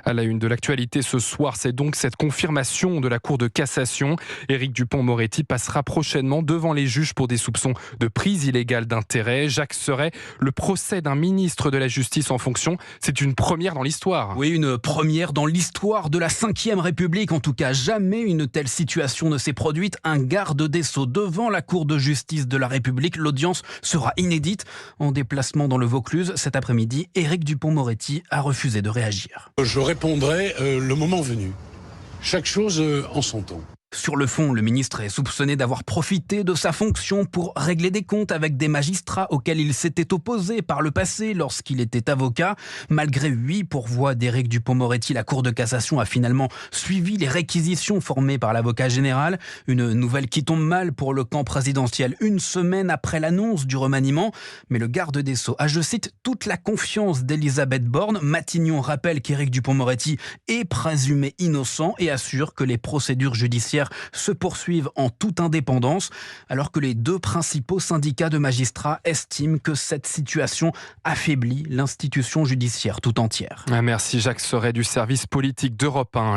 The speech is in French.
À la une de l'actualité ce soir, c'est donc cette confirmation de la Cour de cassation. Éric Dupond-Moretti passera prochainement devant les juges pour des soupçons de prise illégale d'intérêt. Jacques Serret, le procès d'un ministre de la Justice en fonction, c'est une première dans l'histoire. Oui, une première dans l'histoire de la Ve République. En tout cas, jamais une telle situation ne s'est produite. Un garde des Sceaux devant la Cour de justice de la République. L'audience sera inédite. En déplacement dans le Vaucluse cet après-midi, Éric Dupond-Moretti a refusé de réagir. Je répondrai le moment venu. Chaque chose en son temps. Sur le fond, le ministre est soupçonné d'avoir profité de sa fonction pour régler des comptes avec des magistrats auxquels il s'était opposé par le passé lorsqu'il était avocat. Malgré 8 pourvois d'Éric Dupond-Moretti, la Cour de cassation a finalement suivi les réquisitions formées par l'avocat général. Une nouvelle qui tombe mal pour le camp présidentiel, une semaine après l'annonce du remaniement. Mais le garde des Sceaux a, je cite, toute la confiance d'Elisabeth Borne. Matignon rappelle qu'Éric Dupond-Moretti est présumé innocent et assure que les procédures judiciaires se poursuivent en toute indépendance, alors que les 2 principaux syndicats de magistrats estiment que cette situation affaiblit l'institution judiciaire tout entière. Merci Jacques Serret du service politique d'Europe 1.